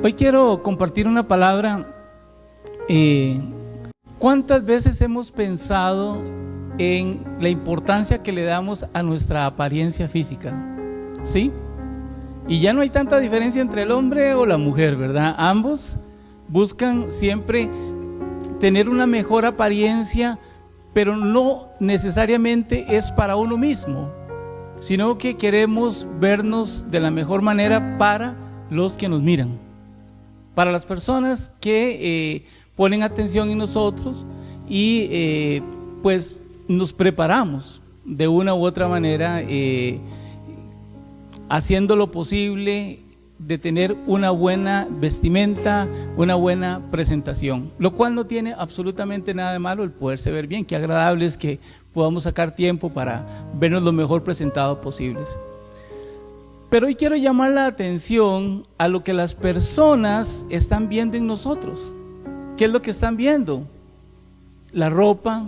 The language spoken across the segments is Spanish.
Hoy quiero compartir una palabra. ¿Cuántas veces hemos pensado en la importancia que le damos a nuestra apariencia física? ¿Sí? Y ya no hay tanta diferencia entre el hombre o la mujer, ¿verdad? Ambos buscan siempre tener una mejor apariencia, pero no necesariamente es para uno mismo, sino que queremos vernos de la mejor manera para los que nos miran, para las personas que ponen atención en nosotros y pues nos preparamos de una u otra manera, haciendo lo posible de tener una buena vestimenta, una buena presentación, lo cual no tiene absolutamente nada de malo el poderse ver bien. Qué agradable es que podamos sacar tiempo para vernos lo mejor presentados posibles. Pero hoy quiero llamar la atención a lo que las personas están viendo en nosotros. ¿Qué es lo que están viendo? La ropa,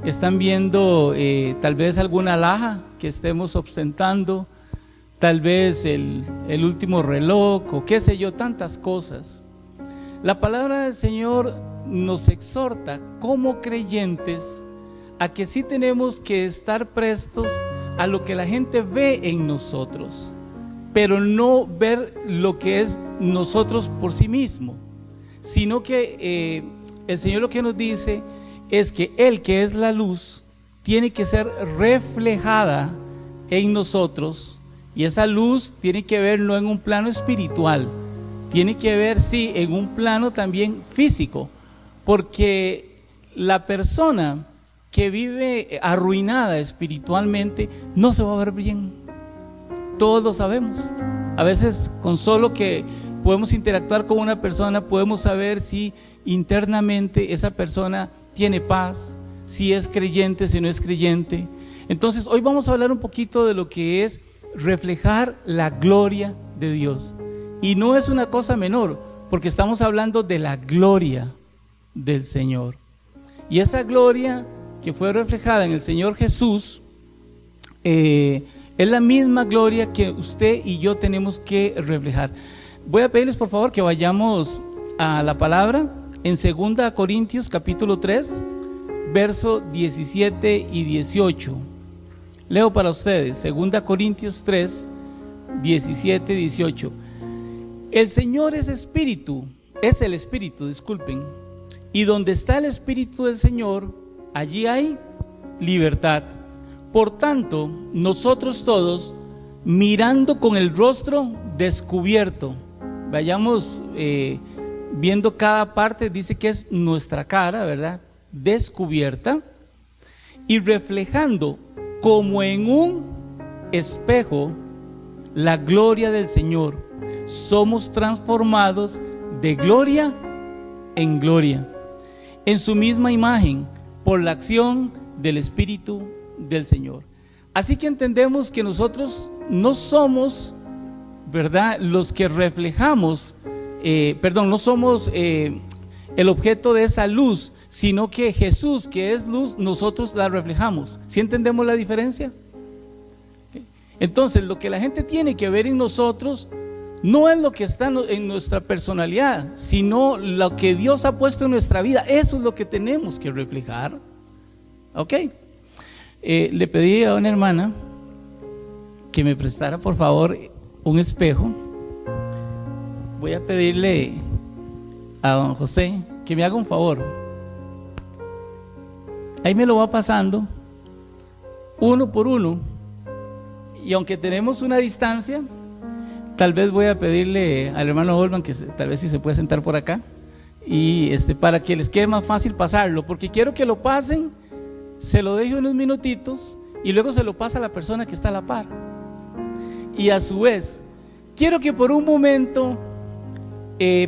están viendo tal vez alguna alhaja que estemos ostentando, tal vez el último reloj o qué sé yo, tantas cosas. La palabra del Señor nos exhorta como creyentes a que sí tenemos que estar prestos a lo que la gente ve en nosotros, pero no ver lo que es nosotros por sí mismo, sino que el Señor lo que nos dice es que Él, que es la luz, tiene que ser reflejada en nosotros. Y esa luz tiene que ver no en un plano espiritual, tiene que ver sí en un plano también físico, porque la persona que vive arruinada espiritualmente no se va a ver bien. Todos lo sabemos. A veces con solo que podemos interactuar con una persona podemos saber si internamente esa persona tiene paz, si es creyente, si no es creyente. Entonces hoy vamos a hablar un poquito de lo que es reflejar la gloria de Dios, y no es una cosa menor, porque estamos hablando de la gloria del Señor, y esa gloria que fue reflejada en el Señor Jesús es la misma gloria que usted y yo tenemos que reflejar. Voy a pedirles por favor que vayamos a la palabra en 2 Corintios capítulo 3 verso 17 y 18. Leo para ustedes, 2 Corintios 3, 17 y 18. El Señor es espíritu, es el espíritu, disculpen. Y donde está el espíritu del Señor, allí hay libertad. Por tanto, nosotros todos, mirando con el rostro descubierto, vayamos viendo cada parte, dice que es nuestra cara, ¿verdad? Descubierta, y reflejando como en un espejo la gloria del Señor, somos transformados de gloria en gloria, en su misma imagen, por la acción del Espíritu del Señor. Así que entendemos que nosotros no somos, ¿verdad?, los que reflejamos, no somos el objeto de esa luz, sino que Jesús, que es luz, nosotros la reflejamos. ¿Sí entendemos la diferencia? Entonces, lo que la gente tiene que ver en nosotros no es lo que está en nuestra personalidad, sino lo que Dios ha puesto en nuestra vida. Eso es lo que tenemos que reflejar. ¿Ok? Le pedí a una hermana que me prestara por favor un espejo. Voy a pedirle a don José que me haga un favor. Ahí me lo va pasando uno por uno, y aunque tenemos una distancia, tal vez voy a pedirle al hermano Olman que tal vez si se puede sentar por acá, y para que les quede más fácil pasarlo, porque quiero que lo pasen, se lo dejo unos minutitos y luego se lo pasa a la persona que está a la par. Y a su vez quiero que por un momento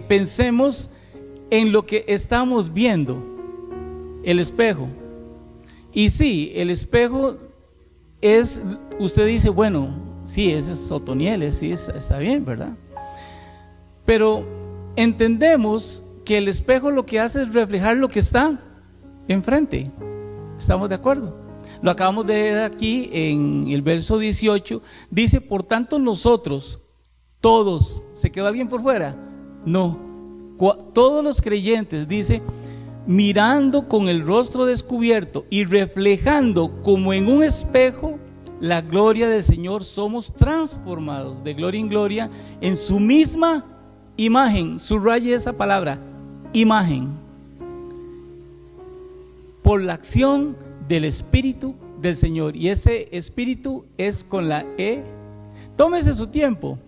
pensemos en lo que estamos viendo, el espejo. Y sí, el espejo es, usted dice, bueno, sí, ese es Otoniel, sí, está bien, ¿verdad? Pero entendemos que el espejo lo que hace es reflejar lo que está enfrente. ¿Estamos de acuerdo? Lo acabamos de ver aquí en el verso 18, dice, por tanto nosotros, todos, ¿se quedó alguien por fuera? No, todos los creyentes, dice, mirando con el rostro descubierto y reflejando como en un espejo la gloria del Señor, somos transformados de gloria en gloria en su misma imagen. Subraye esa palabra, imagen, por la acción del Espíritu del Señor. Y ese Espíritu es con la E. Tómese su tiempo,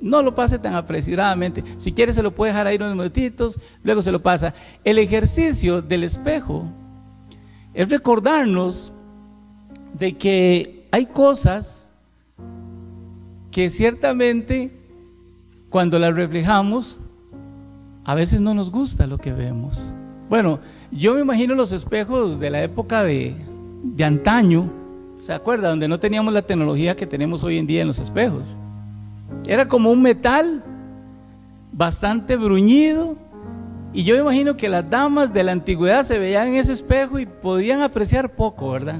no lo pase tan apresuradamente. Si quiere se lo puede dejar ahí unos minutitos, luego se lo pasa. El ejercicio del espejo es recordarnos de que hay cosas que ciertamente cuando las reflejamos a veces no nos gusta lo que vemos. Bueno, yo me imagino los espejos de la época de antaño, ¿se acuerda? Donde no teníamos la tecnología que tenemos hoy en día en los espejos. Era como un metal bastante bruñido, y yo me imagino que las damas de la antigüedad se veían en ese espejo y podían apreciar poco, ¿verdad?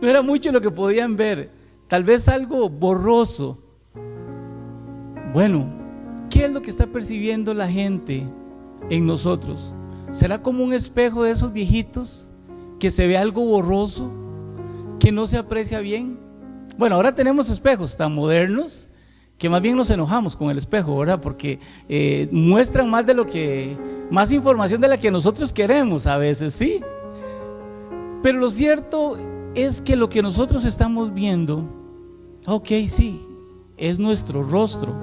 No era mucho lo que podían ver, tal vez algo borroso. Bueno, ¿qué es lo que está percibiendo la gente en nosotros? ¿Será como un espejo de esos viejitos que se ve algo borroso, que no se aprecia bien? Bueno, ahora tenemos espejos tan modernos que más bien nos enojamos con el espejo, ¿verdad? Porque muestran más información de la que nosotros queremos a veces, ¿sí? Pero lo cierto es que lo que nosotros estamos viendo, ok, sí, es nuestro rostro,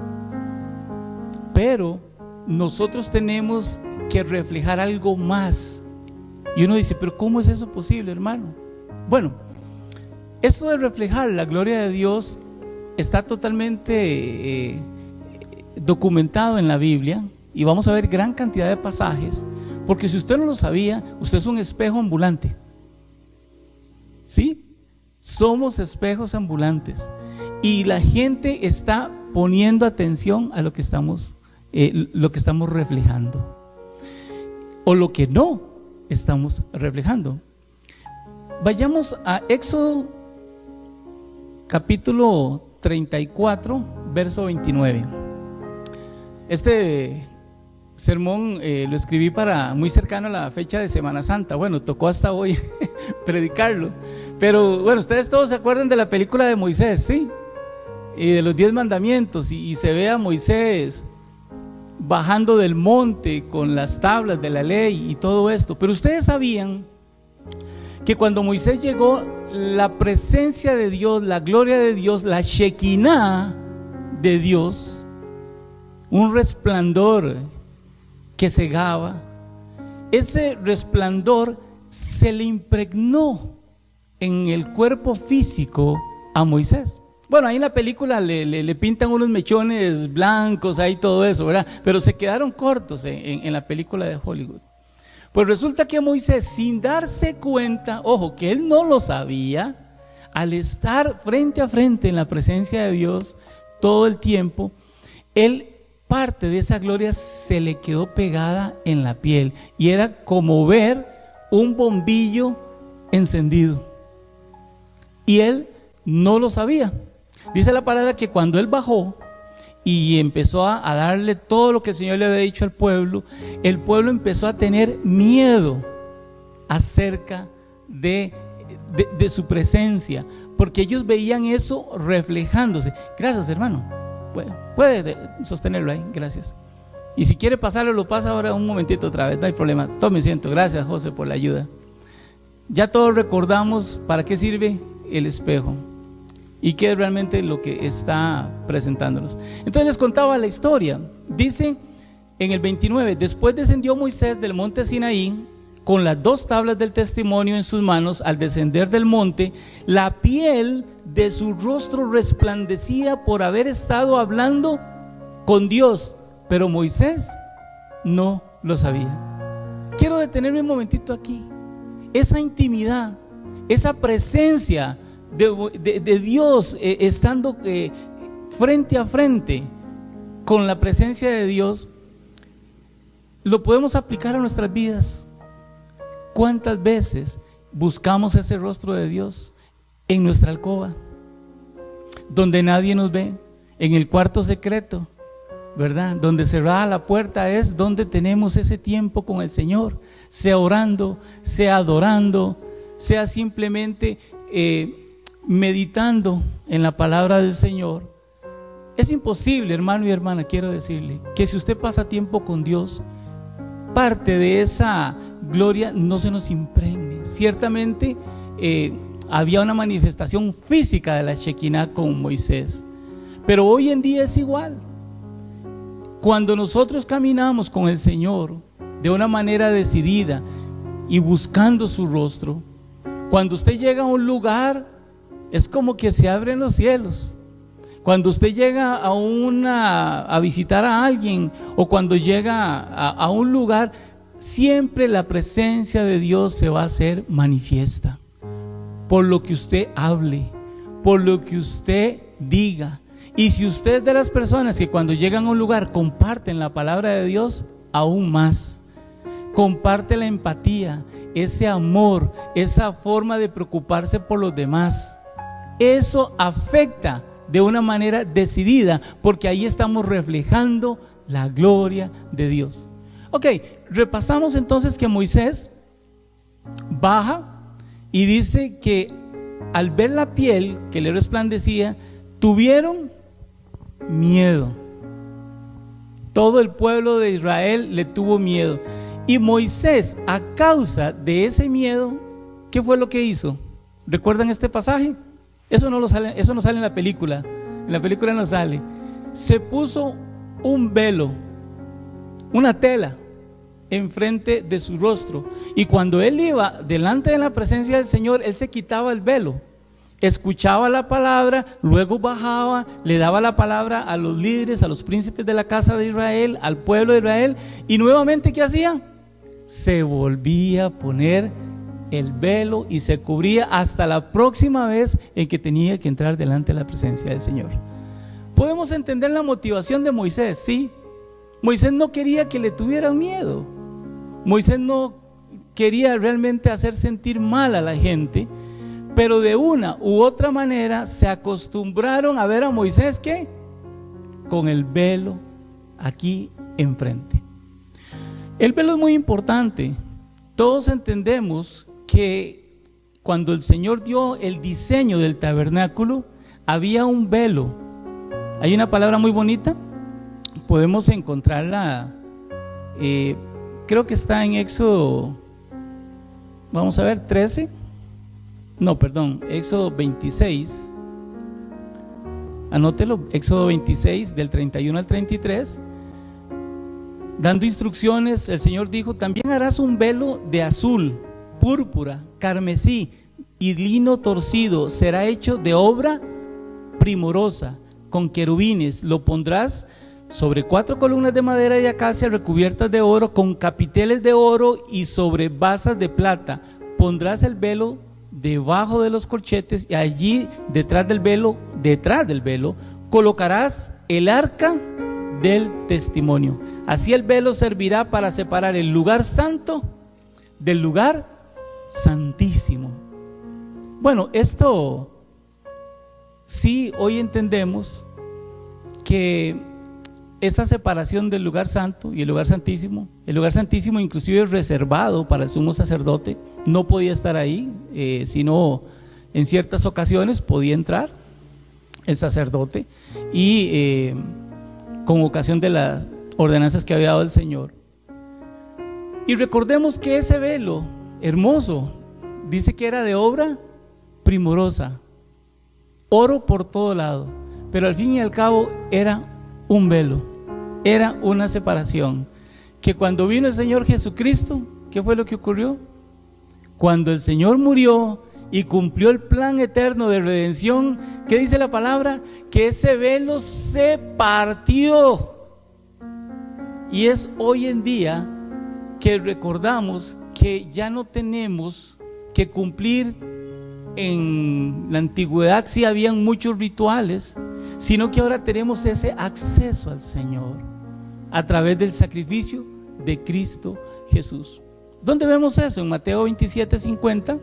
pero nosotros tenemos que reflejar algo más. Y uno dice, pero ¿cómo es eso posible, hermano? Bueno, esto de reflejar la gloria de Dios está totalmente documentado en la Biblia, y vamos a ver gran cantidad de pasajes, porque si usted no lo sabía, usted es un espejo ambulante. ¿Sí? Somos espejos ambulantes, y la gente está poniendo atención a lo que estamos reflejando, o lo que no estamos reflejando. Vayamos a Éxodo capítulo 34, verso 29. Este sermón lo escribí muy cercano a la fecha de Semana Santa. Bueno, tocó hasta hoy predicarlo, pero bueno, ustedes todos se acuerdan de la película de Moisés, ¿sí? Y de los 10 mandamientos, y se ve a Moisés bajando del monte con las tablas de la ley y todo esto. Pero ustedes sabían que cuando Moisés llegó, la presencia de Dios, la gloria de Dios, la Shekinah de Dios, un resplandor que cegaba, ese resplandor se le impregnó en el cuerpo físico a Moisés. Bueno, ahí en la película le pintan unos mechones blancos, ahí todo eso, ¿verdad? Pero se quedaron cortos en la película de Hollywood. Pues resulta que Moisés, sin darse cuenta, ojo, que él no lo sabía, al estar frente a frente en la presencia de Dios todo el tiempo, parte de esa gloria se le quedó pegada en la piel, y era como ver un bombillo encendido, y él no lo sabía. Dice la palabra que cuando él bajó y empezó a darle todo lo que el Señor le había dicho al pueblo, el pueblo empezó a tener miedo acerca de su presencia, porque ellos veían eso reflejándose. Gracias, hermano. Puede sostenerlo ahí, gracias. Y si quiere pasarlo, lo pasa ahora un momentito otra vez, no hay problema. Tome asiento. Gracias, José, por la ayuda. Ya todos recordamos para qué sirve el espejo y qué es realmente lo que está presentándonos. Entonces les contaba la historia. Dice en el 29: después descendió Moisés del monte Sinaí con las 2 tablas del testimonio en sus manos. Al descender del monte, la piel de su rostro resplandecía por haber estado hablando con Dios, pero Moisés no lo sabía. Quiero detenerme un momentito aquí. Esa intimidad, esa presencia de Dios, estando frente a frente con la presencia de Dios, lo podemos aplicar a nuestras vidas. ¿Cuántas veces buscamos ese rostro de Dios en nuestra alcoba, donde nadie nos ve, en el cuarto secreto, ¿verdad? Donde cerrada la puerta es donde tenemos ese tiempo con el Señor, sea orando, sea adorando, sea simplemente meditando en la palabra del Señor. Es imposible, hermano y hermana, quiero decirle, que si usted pasa tiempo con Dios, parte de esa gloria no se nos impregne. Ciertamente había una manifestación física de la Shekinah con Moisés, pero hoy en día es igual. Cuando nosotros caminamos con el Señor de una manera decidida y buscando su rostro, cuando usted llega a un lugar, es como que se abren los cielos. Cuando usted llega a visitar a alguien, o cuando llega a un lugar, siempre la presencia de Dios se va a hacer manifiesta. Por lo que usted hable, por lo que usted diga. Y si usted es de las personas que cuando llegan a un lugar comparten la palabra de Dios, aún más. Comparte la empatía, ese amor, esa forma de preocuparse por los demás. Eso afecta de una manera decidida, porque ahí estamos reflejando la gloria de Dios. Ok, repasamos entonces que Moisés baja y dice que al ver la piel que le resplandecía, tuvieron miedo. Todo el pueblo de Israel le tuvo miedo. Y Moisés, a causa de ese miedo, ¿qué fue lo que hizo? ¿Recuerdan este pasaje? Eso no sale en la película. En la película no sale. Se puso un velo, una tela, enfrente de su rostro. Y cuando él iba delante de la presencia del Señor, él se quitaba el velo. Escuchaba la palabra, luego bajaba, le daba la palabra a los líderes, a los príncipes de la casa de Israel, al pueblo de Israel. Y nuevamente, ¿qué hacía? Se volvía a poner el velo y se cubría hasta la próxima vez en que tenía que entrar delante de la presencia del Señor. Podemos entender la motivación de Moisés, ¿sí? Moisés no quería que le tuvieran miedo. Moisés no quería realmente hacer sentir mal a la gente, pero de una u otra manera se acostumbraron a ver a Moisés, ¿qué? Con el velo aquí enfrente. El velo es muy importante. Todos entendemos que cuando el Señor dio el diseño del tabernáculo, había un velo. Hay una palabra muy bonita, podemos encontrarla, creo que está en Éxodo, vamos a ver, Éxodo 26, anótelo, Éxodo 26 del 31 al 33, dando instrucciones, el Señor dijo: también harás un velo de azul, púrpura, carmesí y lino torcido, será hecho de obra primorosa, con querubines, lo pondrás sobre 4 columnas de madera de acacia recubiertas de oro, con capiteles de oro, y sobre basas de plata. Pondrás el velo debajo de los corchetes, y allí detrás del velo, colocarás el arca del testimonio. Así el velo servirá para separar el lugar santo del lugar santísimo. Bueno, esto sí, hoy entendemos que esa separación del lugar santo y el lugar santísimo inclusive reservado para el sumo sacerdote, no podía estar ahí, sino en ciertas ocasiones podía entrar el sacerdote, y con ocasión de las ordenanzas que había dado el Señor. Y recordemos que ese velo hermoso dice que era de obra primorosa, oro por todo lado, pero al fin y al cabo era un velo, era una separación, que cuando vino el Señor Jesucristo, ¿qué fue lo que ocurrió? Cuando el Señor murió y cumplió el plan eterno de redención, ¿qué dice la palabra? Que ese velo se partió. Y es hoy en día que recordamos que ya no tenemos que cumplir. En la antigüedad sí habían muchos rituales, sino que ahora tenemos ese acceso al Señor a través del sacrificio de Cristo Jesús. ¿Dónde vemos eso? En Mateo 27:50.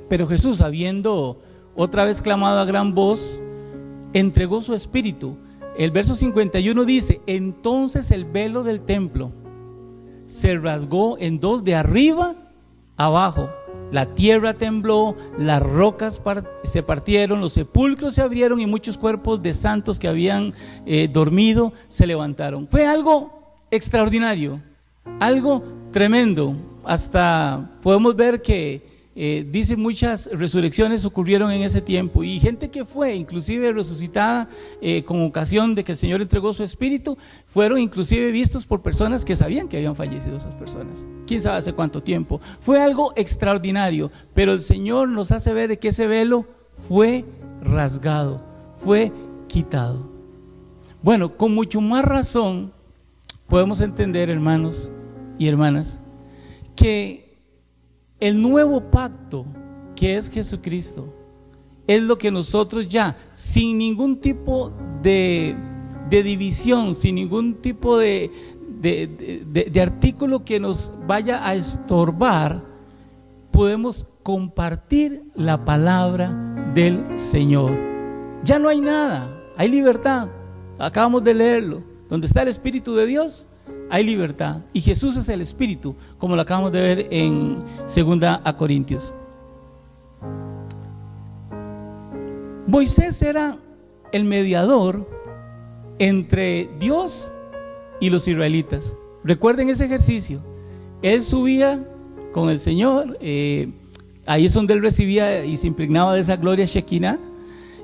Pero Jesús, habiendo otra vez clamado a gran voz, entregó su espíritu. el verso 51 dice: entonces el velo del templo se rasgó en dos de arriba abajo. La tierra tembló, las rocas se partieron, los sepulcros se abrieron y muchos cuerpos de santos que habían dormido se levantaron. Fue algo extraordinario, algo tremendo. Hasta podemos ver que dice muchas resurrecciones ocurrieron en ese tiempo, y gente que fue inclusive resucitada con ocasión de que el Señor entregó su espíritu, fueron inclusive vistos por personas que sabían que habían fallecido esas personas, quién sabe hace cuánto tiempo. Fue algo extraordinario, pero el Señor nos hace ver de que ese velo fue rasgado, fue quitado. Bueno, con mucho más razón podemos entender, hermanos y hermanas, que el nuevo pacto, que es Jesucristo, es lo que nosotros ya, sin ningún tipo de división, sin ningún tipo de artículo que nos vaya a estorbar, podemos compartir la palabra del Señor. Ya no hay nada, hay libertad. Acabamos de leerlo. Donde está el Espíritu de Dios, hay libertad, y Jesús es el Espíritu, como lo acabamos de ver en 2 Corintios. Moisés era el mediador entre Dios y los israelitas. Recuerden ese ejercicio. Él subía con el Señor, ahí es donde él recibía y se impregnaba de esa gloria Shekinah,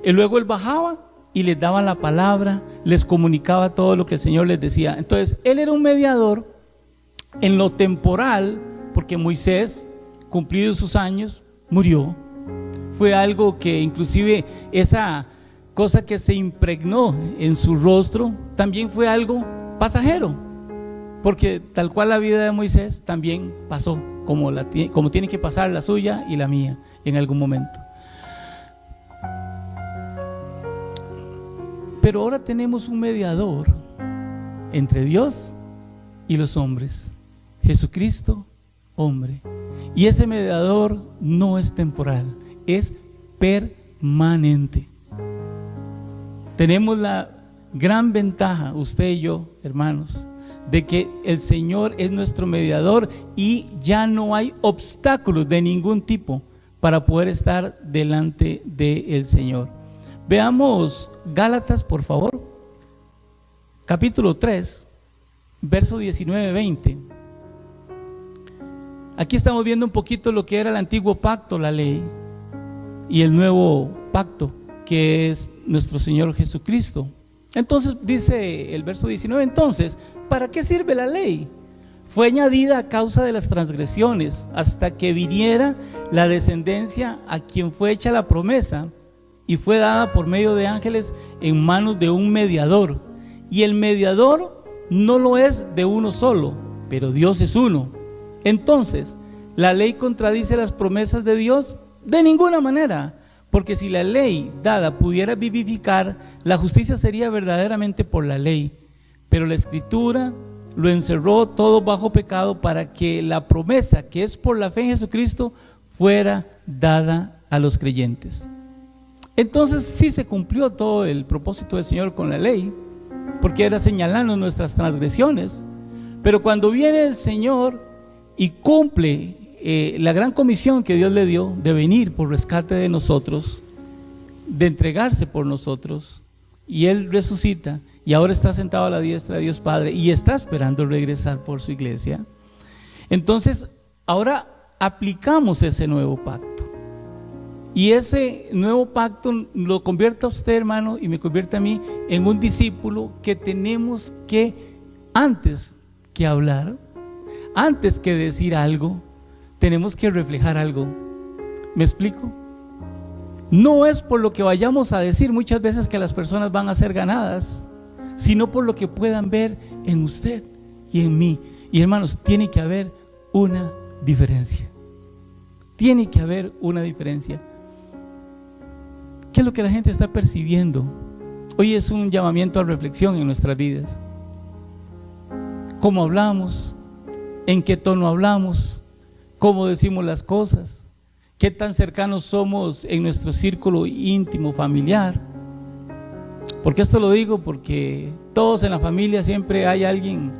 y luego él bajaba y les daba la palabra, les comunicaba todo lo que el Señor les decía. Entonces él era un mediador en lo temporal, porque Moisés, cumplidos sus años, murió. Fue algo que inclusive esa cosa que se impregnó en su rostro también fue algo pasajero, porque tal cual la vida de Moisés también pasó, como tiene que pasar la suya y la mía en algún momento. Pero ahora tenemos un mediador entre Dios y los hombres, Jesucristo, hombre. Y ese mediador no es temporal, es permanente. Tenemos la gran ventaja, usted y yo, hermanos, de que el Señor es nuestro mediador y ya no hay obstáculos de ningún tipo para poder estar delante del Señor. Veamos Gálatas, por favor, capítulo 3, verso 19-20. Aquí estamos viendo un poquito lo que era el antiguo pacto, la ley, y el nuevo pacto, que es nuestro Señor Jesucristo. Entonces dice el verso 19: entonces, ¿para qué sirve la ley? Fue añadida a causa de las transgresiones, hasta que viniera la descendencia a quien fue hecha la promesa, y fue dada por medio de ángeles en manos de un mediador. Y el mediador no lo es de uno solo, pero Dios es uno. Entonces, ¿la ley contradice las promesas de Dios? De ninguna manera, porque si la ley dada pudiera vivificar, la justicia sería verdaderamente por la ley. Pero la Escritura lo encerró todo bajo pecado, para que la promesa, que es por la fe en Jesucristo, fuera dada a los creyentes. Entonces sí se cumplió todo el propósito del Señor con la ley, porque era señalando nuestras transgresiones. Pero cuando viene el Señor y cumple la gran comisión que Dios le dio de venir por rescate de nosotros, de entregarse por nosotros, y Él resucita y ahora está sentado a la diestra de Dios Padre y está esperando regresar por su iglesia, entonces ahora aplicamos ese nuevo pacto. Y ese nuevo pacto lo convierte a usted, hermano, y me convierte a mí en un discípulo que tenemos que, antes que hablar, antes que decir algo, tenemos que reflejar algo. ¿Me explico? No es por lo que vayamos a decir muchas veces que las personas van a ser ganadas, sino por lo que puedan ver en usted y en mí. Y hermanos, tiene que haber una diferencia. Tiene que haber una diferencia. ¿Qué es lo que la gente está percibiendo? Hoy es un llamamiento a reflexión en nuestras vidas. ¿Cómo hablamos? ¿En qué tono hablamos? ¿Cómo decimos las cosas? ¿Qué tan cercanos somos en nuestro círculo íntimo, familiar? ¿Por qué esto lo digo? Porque todos en la familia siempre hay alguien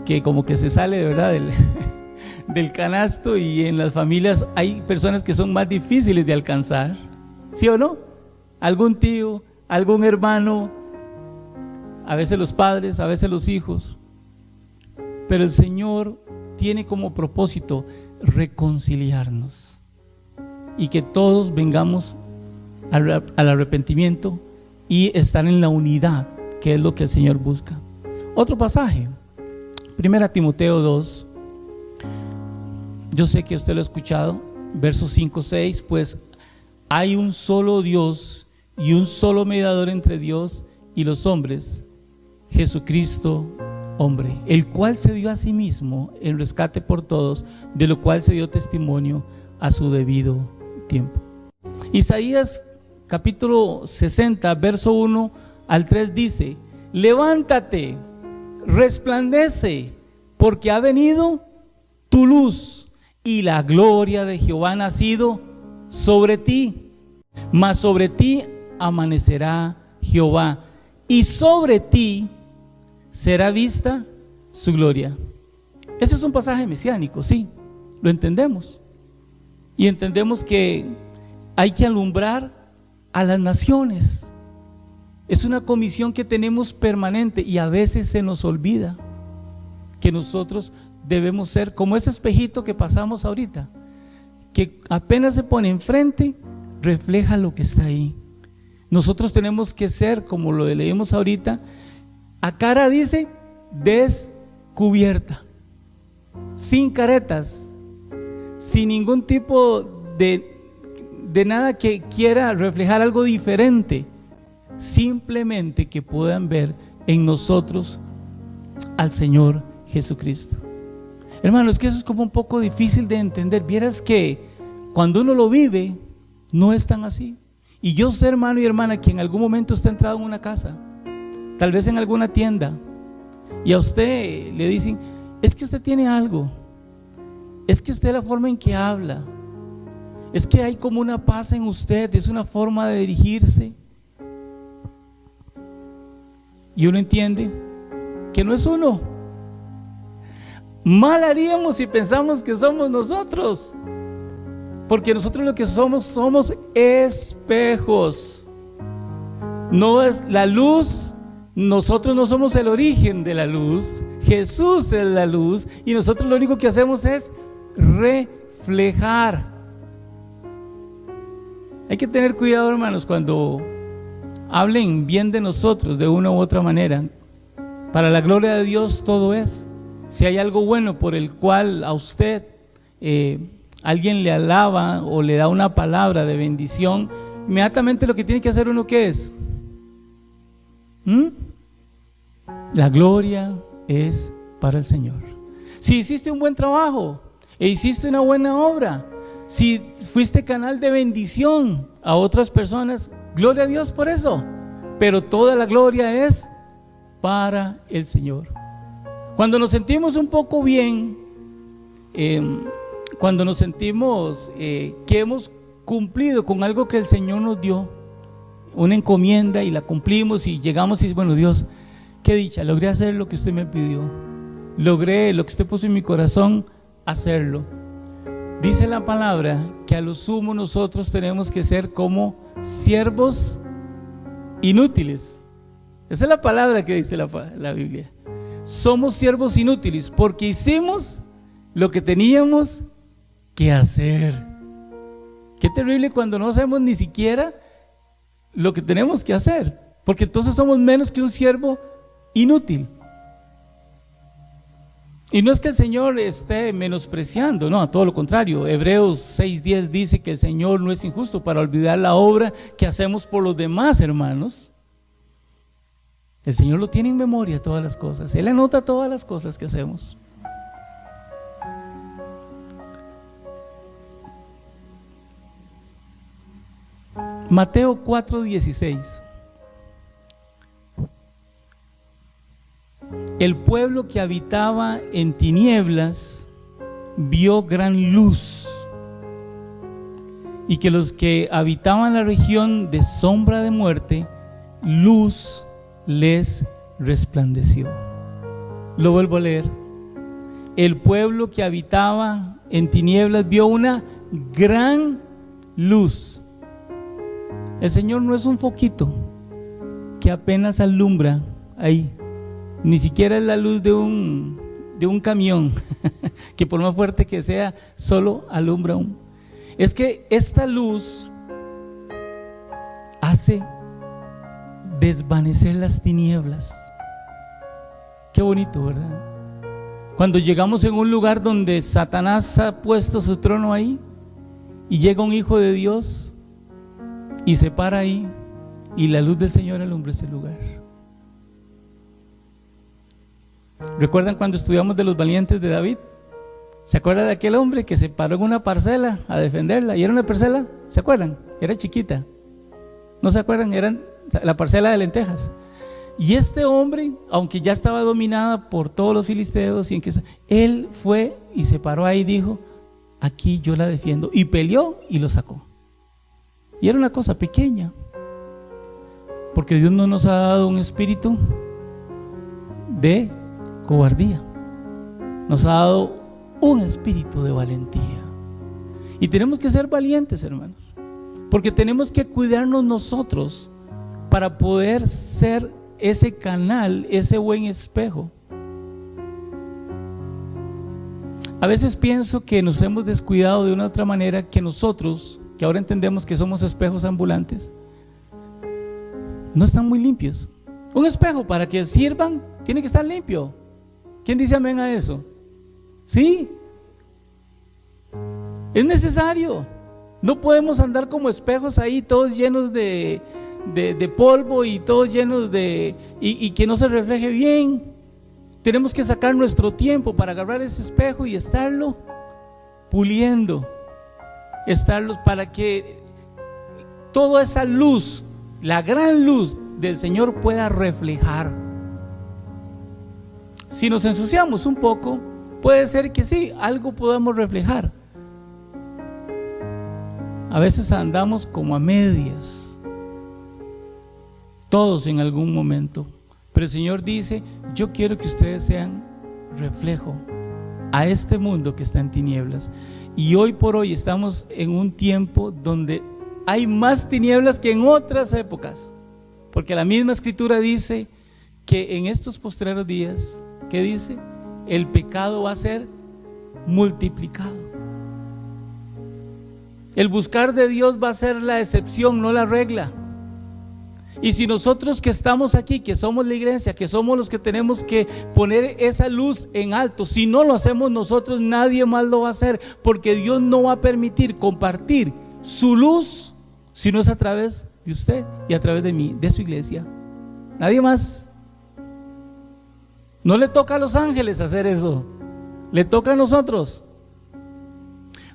que como que se sale de verdad del canasto, y en las familias hay personas que son más difíciles de alcanzar, ¿sí o no? Algún tío, algún hermano, a veces los padres, a veces los hijos. Pero el Señor tiene como propósito reconciliarnos y que todos vengamos al arrepentimiento y estar en la unidad, que es lo que el Señor busca. Otro pasaje, 1 Timoteo 2. Yo sé que usted lo ha escuchado, versos 5, 6, pues hay un solo Dios y un solo mediador entre Dios y los hombres, Jesucristo hombre, el cual se dio a sí mismo en rescate por todos, de lo cual se dio testimonio a su debido tiempo. Isaías capítulo 60, verso 1 al 3 dice: levántate, resplandece, porque ha venido tu luz y la gloria de Jehová ha nacido sobre ti. Mas sobre ti amanecerá Jehová, y sobre ti será vista su gloria. Ese es un pasaje mesiánico, sí, lo entendemos. Y entendemos que hay que alumbrar a las naciones. Es una comisión que tenemos permanente, y a veces se nos olvida que nosotros debemos ser como ese espejito que pasamos ahorita, que apenas se pone enfrente, refleja lo que está ahí. Nosotros tenemos que ser, como lo leímos ahorita, a cara, dice, descubierta, sin caretas, sin ningún tipo de nada que quiera reflejar algo diferente, simplemente que puedan ver en nosotros al Señor Jesucristo. Hermano, es que eso es como un poco difícil de entender. Vieras que cuando uno lo vive, no es tan así. Y yo sé, hermano y hermana, que en algún momento usted ha entrado en una casa, tal vez en alguna tienda, y a usted le dicen: es que usted tiene algo, es que usted, la forma en que habla, es que hay como una paz en usted, es una forma de dirigirse. Y uno entiende que no es uno. Mal haríamos si pensamos que somos nosotros, porque nosotros lo que somos espejos. No es la luz, nosotros no somos el origen de la luz, Jesús es la luz, y nosotros lo único que hacemos es reflejar. Hay que tener cuidado, hermanos, cuando hablen bien de nosotros de una u otra manera. Para la gloria de Dios todo es. Si hay algo bueno por el cual a usted alguien le alaba o le da una palabra de bendición, inmediatamente lo que tiene que hacer uno, ¿qué es? La gloria es para el Señor. Si hiciste un buen trabajo e hiciste una buena obra, si fuiste canal de bendición a otras personas, gloria a Dios por eso. Pero toda la gloria es para el Señor. Cuando nos sentimos un poco bien, cuando nos sentimos que hemos cumplido con algo que el Señor nos dio, una encomienda, y la cumplimos y llegamos y bueno, Dios, qué dicha, logré hacer lo que usted me pidió, logré lo que usted puso en mi corazón, hacerlo. Dice la palabra que a lo sumo nosotros tenemos que ser como siervos inútiles. Esa es la palabra que dice la Biblia. Somos siervos inútiles porque hicimos lo que teníamos que hacer. Qué terrible cuando no sabemos ni siquiera lo que tenemos que hacer, porque entonces somos menos que un siervo inútil. Y no es que el Señor esté menospreciando, no, a todo lo contrario. Hebreos 6:10 dice que el Señor no es injusto para olvidar la obra que hacemos por los demás hermanos. El Señor lo tiene en memoria todas las cosas, Él anota todas las cosas que hacemos. Mateo 4:16. El pueblo que habitaba en tinieblas vio gran luz, y que los que habitaban la región de sombra de muerte luz les resplandeció. Lo vuelvo a leer. El pueblo que habitaba en tinieblas vio una gran luz. El Señor no es un foquito que apenas alumbra ahí, ni siquiera es la luz de un camión que por más fuerte que sea, solo alumbra un. Es que esta luz hace desvanecer las tinieblas. Qué bonito, ¿verdad? Cuando llegamos en un lugar donde Satanás ha puesto su trono ahí y llega un hijo de Dios y se para ahí y la luz del Señor alumbra ese lugar. ¿Recuerdan cuando estudiamos de los valientes de David? ¿Se acuerdan de aquel hombre que se paró en una parcela a defenderla? ¿Y era una parcela? ¿Se acuerdan? Era chiquita. ¿No se acuerdan? Era la parcela de lentejas. Y este hombre, aunque ya estaba dominada por todos los filisteos, él fue y se paró ahí y dijo: aquí yo la defiendo. Y peleó y lo sacó. Y era una cosa pequeña, porque Dios no nos ha dado un espíritu de cobardía, nos ha dado un espíritu de valentía. Y tenemos que ser valientes, hermanos, porque tenemos que cuidarnos nosotros para poder ser ese canal, ese buen espejo. A veces pienso que nos hemos descuidado de una otra manera, que nosotros, que ahora entendemos que somos espejos ambulantes, no están muy limpios. Un espejo, para que sirvan, tiene que estar limpio. ¿Quién dice amén a eso? Sí, es necesario. No podemos andar como espejos ahí, todos llenos de polvo y todos llenos y que no se refleje bien. Tenemos que sacar nuestro tiempo para agarrar ese espejo y estarlo puliendo, para que toda esa luz, la gran luz del Señor, pueda reflejar. Si nos ensuciamos un poco, puede ser que sí, algo podamos reflejar. A veces andamos como a medias, todos en algún momento, pero el Señor dice: yo quiero que ustedes sean reflejo a este mundo que está en tinieblas. Y hoy por hoy estamos en un tiempo donde hay más tinieblas que en otras épocas, porque la misma Escritura dice que en estos postreros días, ¿qué dice? El pecado va a ser multiplicado. El buscar de Dios va a ser la excepción, no la regla. Y si nosotros que estamos aquí, que somos la iglesia, que somos los que tenemos que poner esa luz en alto, si no lo hacemos nosotros, nadie más lo va a hacer, porque Dios no va a permitir compartir su luz si no es a través de usted y a través de mí, de su iglesia. Nadie más. No le toca a los ángeles hacer eso, le toca a nosotros,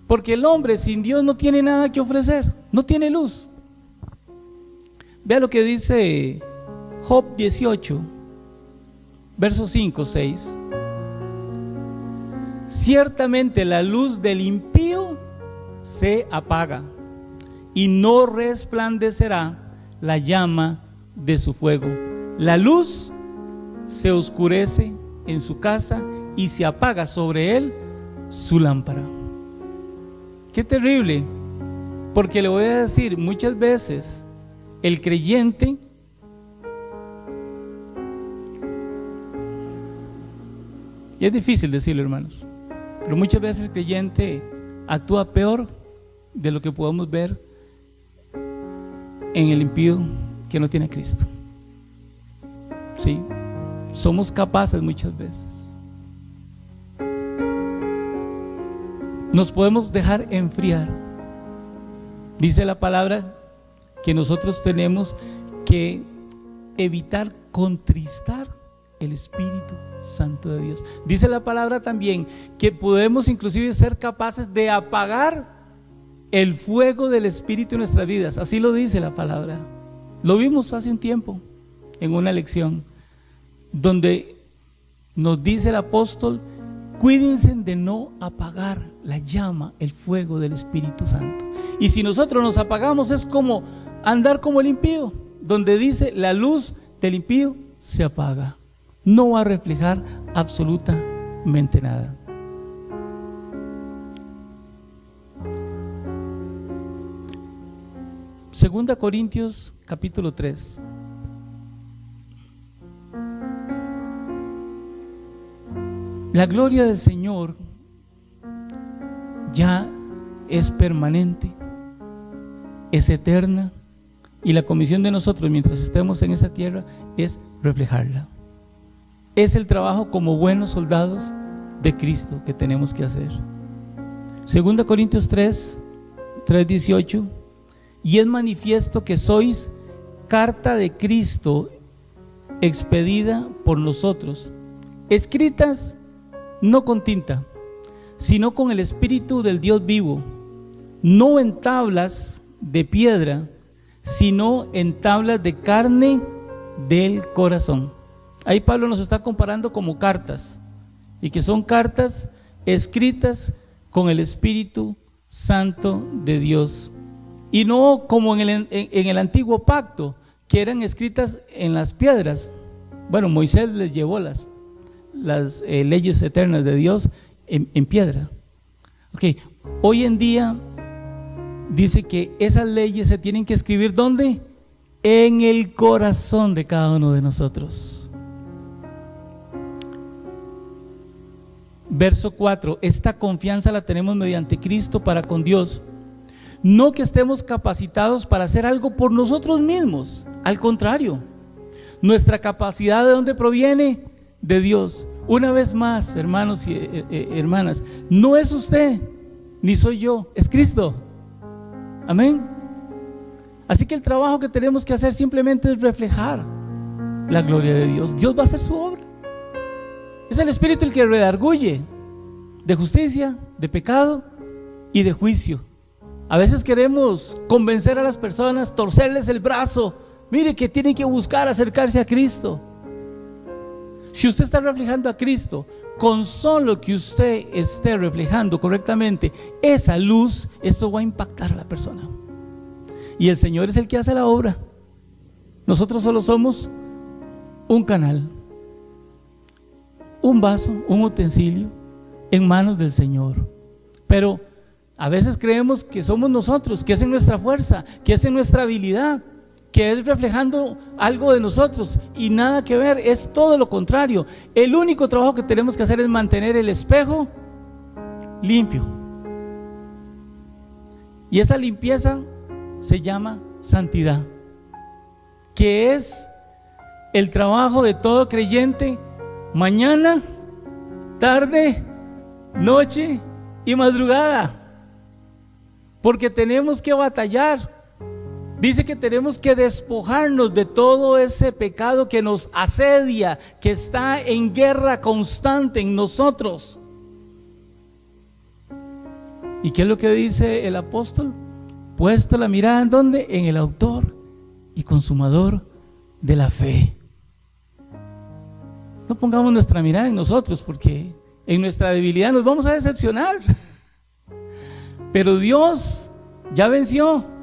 porque el hombre sin Dios no tiene nada que ofrecer, no tiene luz. Vea lo que dice Job 18, versos 5, 6. Ciertamente la luz del impío se apaga y no resplandecerá la llama de su fuego. La luz se oscurece en su casa y se apaga sobre él su lámpara. Qué terrible, porque le voy a decir, muchas veces el creyente y es difícil decirlo, hermanos, pero muchas veces el creyente actúa peor de lo que podemos ver en el impío que no tiene a Cristo. Sí, somos capaces muchas veces. Nos podemos dejar enfriar. Dice la palabra que nosotros tenemos que evitar contristar el Espíritu Santo de Dios. Dice la palabra también que podemos inclusive ser capaces de apagar el fuego del Espíritu en nuestras vidas. Así lo dice la palabra. Lo vimos hace un tiempo en una lección donde nos dice el apóstol: cuídense de no apagar la llama, el fuego del Espíritu Santo. Y si nosotros nos apagamos, es como andar como el impío, donde dice la luz del impío se apaga. No va a reflejar absolutamente nada. Segunda Corintios capítulo 3. La gloria del Señor ya es permanente, es eterna, y la comisión de nosotros mientras estemos en esa tierra es reflejarla. Es el trabajo como buenos soldados de Cristo que tenemos que hacer. Segunda Corintios 3:18, y es manifiesto que sois carta de Cristo expedida por nosotros, escritas no con tinta, sino con el Espíritu del Dios vivo, no en tablas de piedra, sino en tablas de carne del corazón. Ahí Pablo nos está comparando como cartas, y que son cartas escritas con el Espíritu Santo de Dios, y no como en el antiguo pacto, que eran escritas en las piedras. Bueno, Moisés les llevó las leyes eternas de Dios en piedra. Okay. Hoy en día dice que esas leyes se tienen que escribir ¿dónde? En el corazón de cada uno de nosotros. Verso 4, esta confianza la tenemos mediante Cristo para con Dios, no que estemos capacitados para hacer algo por nosotros mismos, al contrario, nuestra capacidad ¿de dónde proviene? De Dios. Una vez más, hermanos y hermanas, no es usted, ni soy yo, es Cristo. Amén. Así que el trabajo que tenemos que hacer simplemente es reflejar la gloria de Dios. Dios va a hacer su obra. Es el Espíritu el que redarguye de justicia, de pecado y de juicio. A veces queremos convencer a las personas, torcerles el brazo. Mire que tienen que buscar acercarse a Cristo. Si usted está reflejando a Cristo, con solo que usted esté reflejando correctamente esa luz, eso va a impactar a la persona. Y el Señor es el que hace la obra. Nosotros solo somos un canal, un vaso, un utensilio en manos del Señor. Pero a veces creemos que somos nosotros, que es en nuestra fuerza, que es en nuestra habilidad, que es reflejando algo de nosotros, y nada que ver, es todo lo contrario. El único trabajo que tenemos que hacer es mantener el espejo limpio, y esa limpieza se llama santidad, que es el trabajo de todo creyente, mañana, tarde, noche y madrugada, porque tenemos que batallar. Dice que tenemos que despojarnos de todo ese pecado que nos asedia, que está en guerra constante en nosotros. ¿Y qué es lo que dice el apóstol? Puesto la mirada ¿en dónde? En el autor y consumador de la fe. No pongamos nuestra mirada en nosotros, porque en nuestra debilidad nos vamos a decepcionar. Pero Dios ya venció.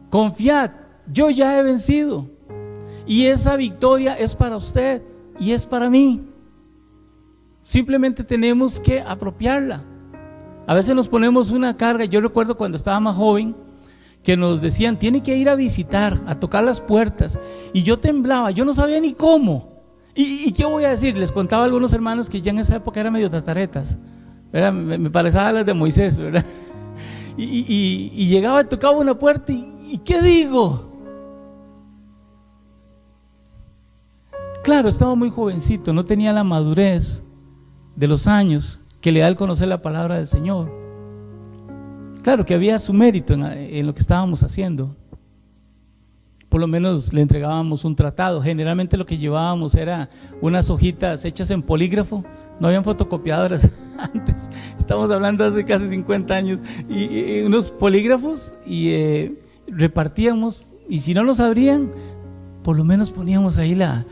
Confiad, yo ya he vencido, y esa victoria es para usted y es para mí. Simplemente tenemos que apropiarla. A veces nos ponemos una carga. Yo recuerdo cuando estaba más joven que nos decían, tiene que ir a visitar, a tocar las puertas, y yo temblaba, yo no sabía ni cómo. ¿Y qué voy a decir? Les contaba a algunos hermanos que ya en esa época eran medio tataretas, ¿verdad? Me parecía a las de Moisés, ¿verdad? Y llegaba y tocaba una puerta ¿y qué digo? Claro, estaba muy jovencito, no tenía la madurez de los años que le da el conocer la palabra del Señor. Claro que había su mérito en lo que estábamos haciendo. Por lo menos le entregábamos un tratado. Generalmente lo que llevábamos era unas hojitas hechas en polígrafo. No habían fotocopiadoras antes. Estamos hablando hace casi 50 años. Y unos polígrafos, y repartíamos, y si no los abrían, por lo menos poníamos ahí la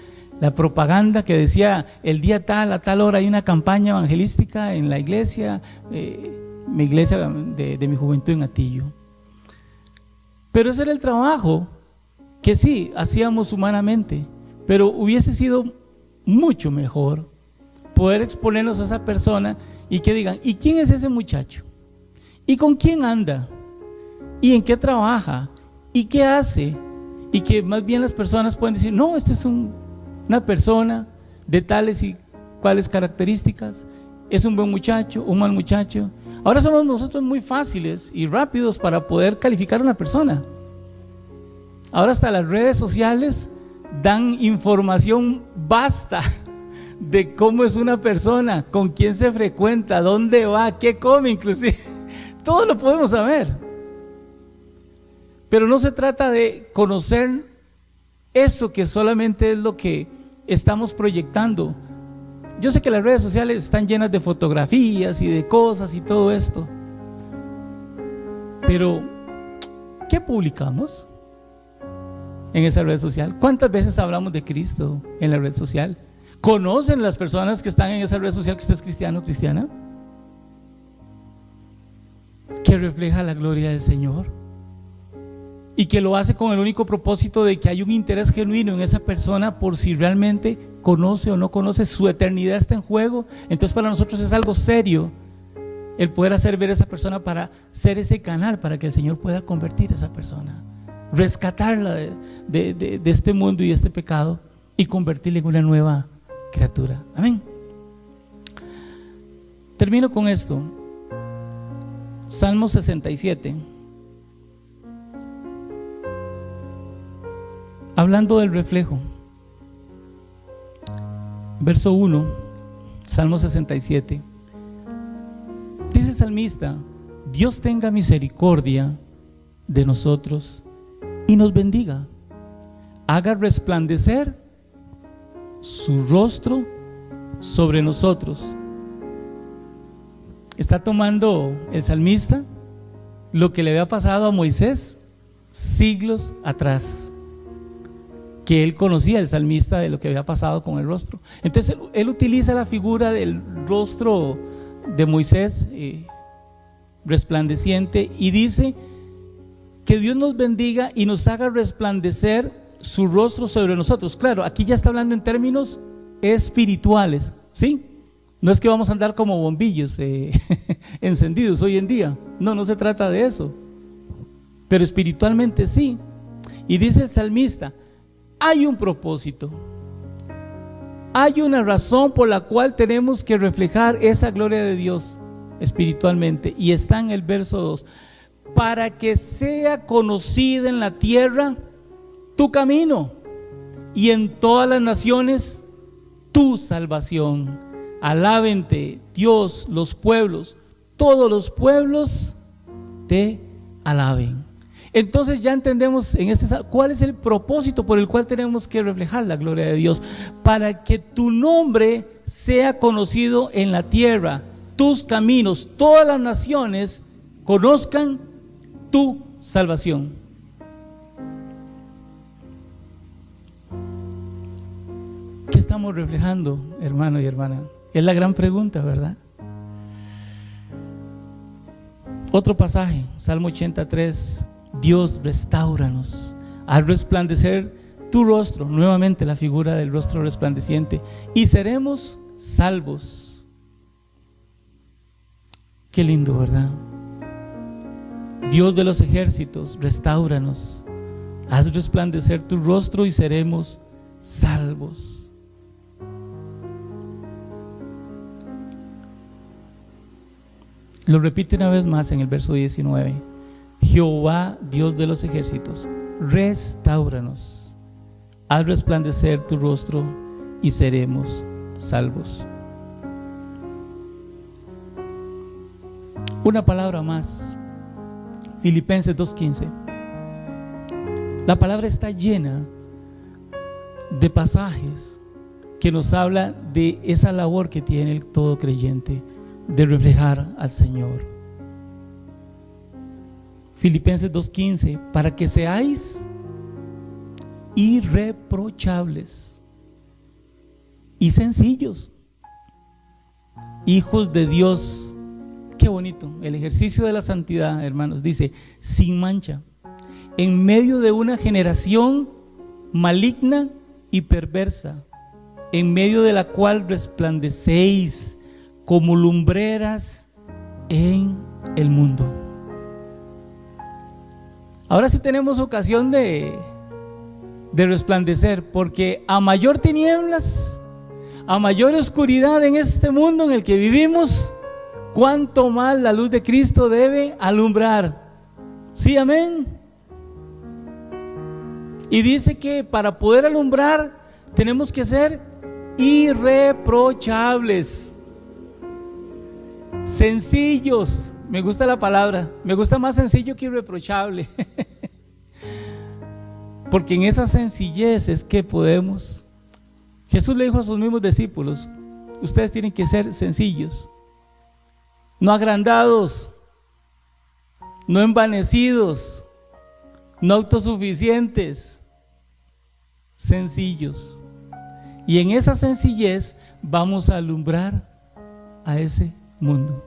propaganda que decía: el día tal, a tal hora hay una campaña evangelística en la iglesia, mi iglesia de mi juventud en Atillo. Pero ese era el trabajo que sí, hacíamos humanamente, pero hubiese sido mucho mejor poder exponernos a esa persona y que digan, ¿y quién es ese muchacho? ¿Y con quién anda? ¿Y en qué trabaja? ¿Y qué hace? Y que más bien las personas pueden decir, no, este es una persona de tales y cuales características, es un buen muchacho, un mal muchacho. Ahora somos nosotros muy fáciles y rápidos para poder calificar a una persona. Ahora hasta las redes sociales dan información vasta de cómo es una persona, con quién se frecuenta, dónde va, qué come, inclusive. Todo lo podemos saber. Pero no se trata de conocer eso que solamente es lo que estamos proyectando. Yo sé que las redes sociales están llenas de fotografías y de cosas y todo esto, pero ¿qué publicamos en esa red social? ¿Cuántas veces hablamos de Cristo en la red social? ¿Conocen las personas que están en esa red social que usted es cristiano o cristiana? Que refleja la gloria del Señor y que lo hace con el único propósito de que hay un interés genuino en esa persona por si realmente conoce o no conoce, su eternidad está en juego. Entonces para nosotros es algo serio el poder hacer ver a esa persona para ser ese canal para que el Señor pueda convertir a esa persona, rescatarla de este mundo y de este pecado y convertirla en una nueva criatura. Amén. Termino con esto. Salmo 67. Hablando del reflejo. Verso 1, Salmo 67. Dice el salmista: Dios tenga misericordia de nosotros y nos bendiga, haga resplandecer su rostro sobre nosotros. Está tomando el salmista lo que le había pasado a Moisés siglos atrás, que él conocía, el salmista, de lo que había pasado con el rostro. Entonces él utiliza la figura del rostro de Moisés resplandeciente y dice que Dios nos bendiga y nos haga resplandecer su rostro sobre nosotros. Claro, aquí ya está hablando en términos espirituales, ¿sí? No es que vamos a andar como bombillos encendidos hoy en día, no se trata de eso, pero espiritualmente sí. Y dice el salmista: hay un propósito, hay una razón por la cual tenemos que reflejar esa gloria de Dios espiritualmente, y está en el verso 2: para que sea conocida en la tierra tu camino y en todas las naciones tu salvación. Alábente Dios los pueblos, todos los pueblos te alaben. Entonces ya entendemos en cuál es el propósito por el cual tenemos que reflejar la gloria de Dios: para que tu nombre sea conocido en la tierra, tus caminos, todas las naciones conozcan tu salvación. ¿Qué estamos reflejando, hermano y hermana? Es la gran pregunta, ¿verdad? Otro pasaje, Salmo 83: Dios, restáuranos, haz resplandecer tu rostro, nuevamente la figura del rostro resplandeciente, y seremos salvos. Qué lindo, ¿verdad? Dios de los ejércitos, restáuranos, haz resplandecer tu rostro y seremos salvos. Lo repite una vez más en el verso 19: Jehová, Dios de los ejércitos, restáuranos, haz resplandecer tu rostro y seremos salvos. Una palabra más, Filipenses 2:15. La palabra está llena de pasajes que nos habla de esa labor que tiene el todo creyente de reflejar al Señor. Filipenses 2:15: para que seáis irreprochables y sencillos, hijos de Dios. Qué bonito el ejercicio de la santidad, hermanos. Dice: sin mancha en medio de una generación maligna y perversa, en medio de la cual resplandecéis como lumbreras en el mundo. Ahora sí tenemos ocasión de resplandecer, porque a mayor tinieblas, a mayor oscuridad en este mundo en el que vivimos, cuánto más la luz de Cristo debe alumbrar. Sí, amén. Y dice que para poder alumbrar tenemos que ser irreprochables, sencillos. Me gusta la palabra, me gusta más sencillo que irreprochable. Porque en esa sencillez es que podemos. Jesús le dijo a sus mismos discípulos: ustedes tienen que ser sencillos, no agrandados, no envanecidos, no autosuficientes, sencillos. Y en esa sencillez vamos a alumbrar a ese mundo.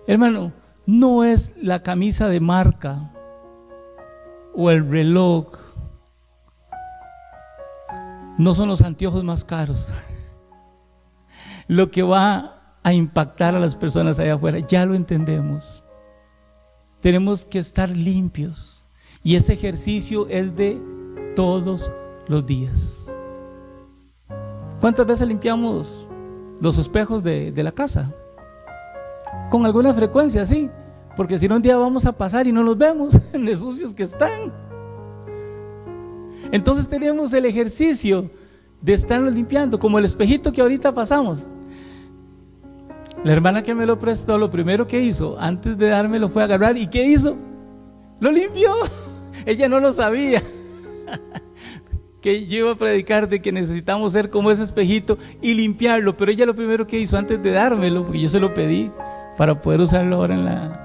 Hermano, no es la camisa de marca o el reloj, no son los anteojos más caros lo que va a impactar a las personas allá afuera. Ya lo entendemos. Tenemos que estar limpios, y ese ejercicio es de todos los días. ¿Cuántas veces limpiamos los espejos de la casa? Con alguna frecuencia, sí, porque si no un día vamos a pasar y no los vemos de sucios que están. Entonces tenemos el ejercicio de estarnos limpiando, como el espejito que ahorita pasamos. La hermana que me lo prestó, lo primero que hizo antes de dármelo fue agarrar. ¿Y qué hizo? Lo limpió. Ella no lo sabía que yo iba a predicar de que necesitamos ser como ese espejito y limpiarlo, pero ella lo primero que hizo antes de dármelo, porque yo se lo pedí para poder usarlo ahora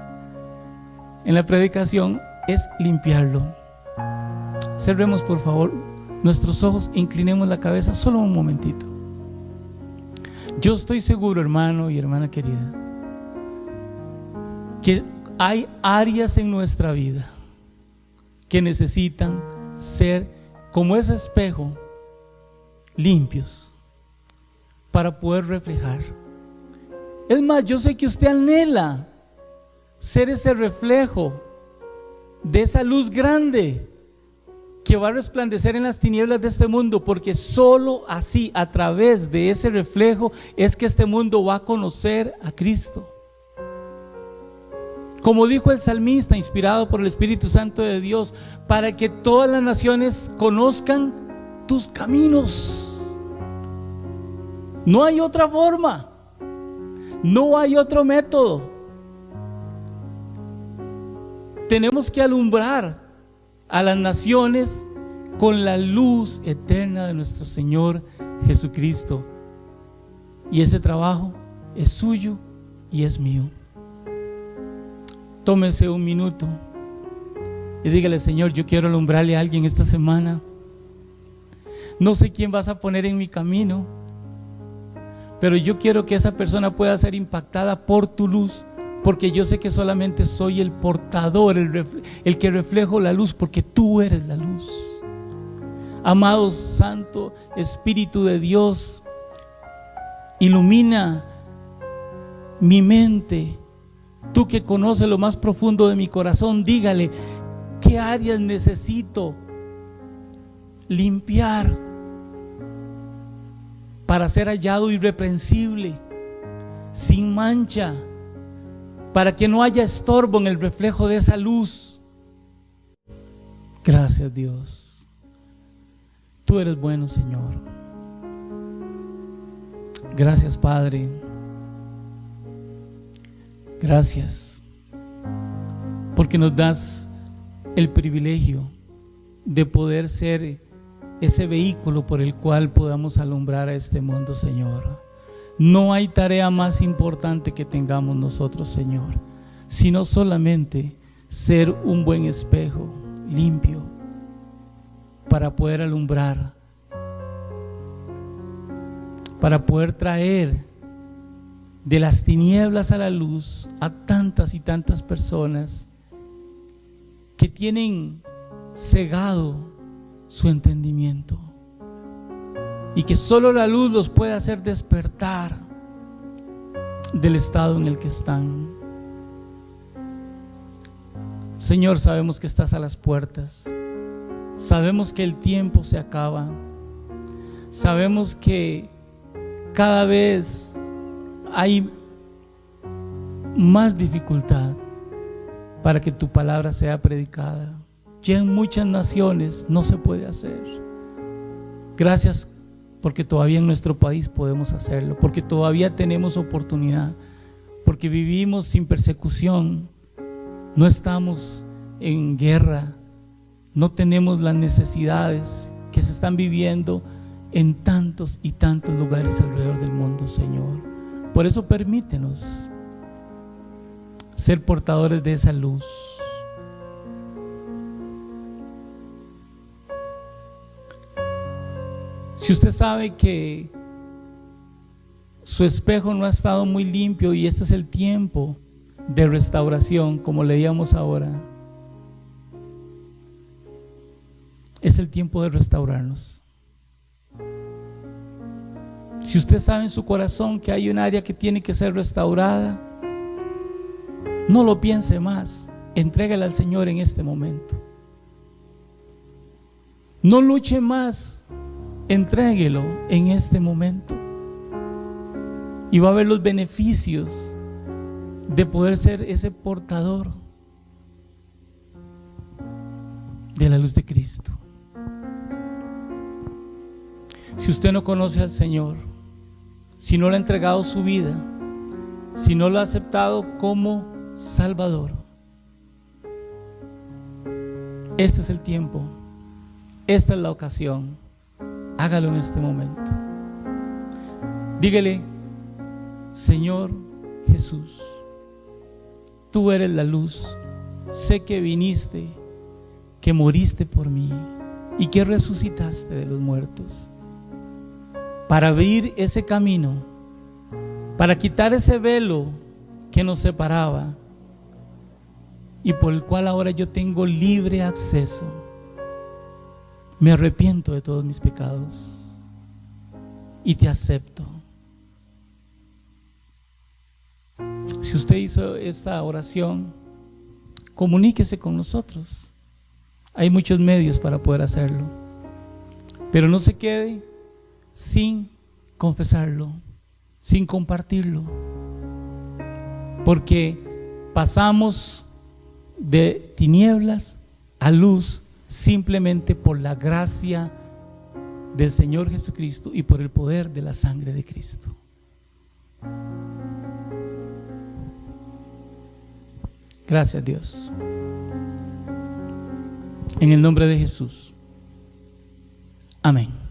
en la predicación, es limpiarlo. Cerremos por favor nuestros ojos, inclinemos la cabeza solo un momentito. Yo estoy seguro, hermano y hermana querida, que hay áreas en nuestra vida que necesitan ser como ese espejo, limpios, para poder reflejar. Es más, yo sé que usted anhela ser ese reflejo de esa luz grande que va a resplandecer en las tinieblas de este mundo, porque solo así, a través de ese reflejo, es que este mundo va a conocer a Cristo. Como dijo el salmista, inspirado por el Espíritu Santo de Dios, para que todas las naciones conozcan tus caminos. No hay otra forma, no hay otro método. Tenemos que alumbrar a las naciones con la luz eterna de nuestro Señor Jesucristo. Y ese trabajo es suyo y es mío. Tómese un minuto y dígale: Señor, yo quiero alumbrarle a alguien esta semana. No sé quién vas a poner en mi camino, pero yo quiero que esa persona pueda ser impactada por tu luz, porque yo sé que solamente soy el portador, el que reflejo la luz, porque tú eres la luz. Amado Santo Espíritu de Dios, ilumina mi mente. Tú que conoces lo más profundo de mi corazón, dígale: ¿qué áreas necesito limpiar para ser hallado irreprensible, sin mancha, para que no haya estorbo en el reflejo de esa luz? Gracias, Dios. Tú eres bueno, Señor. Gracias, Padre. Gracias porque nos das el privilegio de poder ser ese vehículo por el cual podamos alumbrar a este mundo, Señor. No hay tarea más importante que tengamos nosotros, Señor, sino solamente ser un buen espejo limpio para poder alumbrar, para poder traer de las tinieblas a la luz a tantas y tantas personas que tienen cegado su entendimiento y que solo la luz los puede hacer despertar del estado en el que están. Señor, sabemos que estás a las puertas, sabemos que el tiempo se acaba, sabemos que cada vez hay más dificultad para que tu palabra sea predicada. Ya en muchas naciones no se puede hacer. Gracias porque todavía en nuestro país podemos hacerlo, porque todavía tenemos oportunidad, porque vivimos sin persecución, no estamos en guerra, no tenemos las necesidades que se están viviendo en tantos y tantos lugares alrededor del mundo, Señor. Por eso permítenos ser portadores de esa luz. Si usted sabe que su espejo no ha estado muy limpio y este es el tiempo de restauración, como leíamos ahora, es el tiempo de restaurarnos. Si usted sabe en su corazón que hay un área que tiene que ser restaurada, no lo piense más, entrégale al Señor en este momento. No luche más, entréguelo en este momento. Y va a ver los beneficios de poder ser ese portador de la luz de Cristo. Si usted no conoce al Señor, si no le ha entregado su vida, si no lo ha aceptado como Salvador, este es el tiempo, esta es la ocasión. Hágalo en este momento. Dígale: Señor Jesús, tú eres la luz, sé que viniste, que moriste por mí y que resucitaste de los muertos para abrir ese camino, para quitar ese velo que nos separaba y por el cual ahora yo tengo libre acceso. Me arrepiento de todos mis pecados y te acepto. Si usted hizo esta oración, comuníquese con nosotros. Hay muchos medios para poder hacerlo, pero no se quede sin confesarlo, sin compartirlo, porque pasamos de tinieblas a luz simplemente por la gracia del Señor Jesucristo y por el poder de la sangre de Cristo. Gracias, Dios. En el nombre de Jesús. Amén.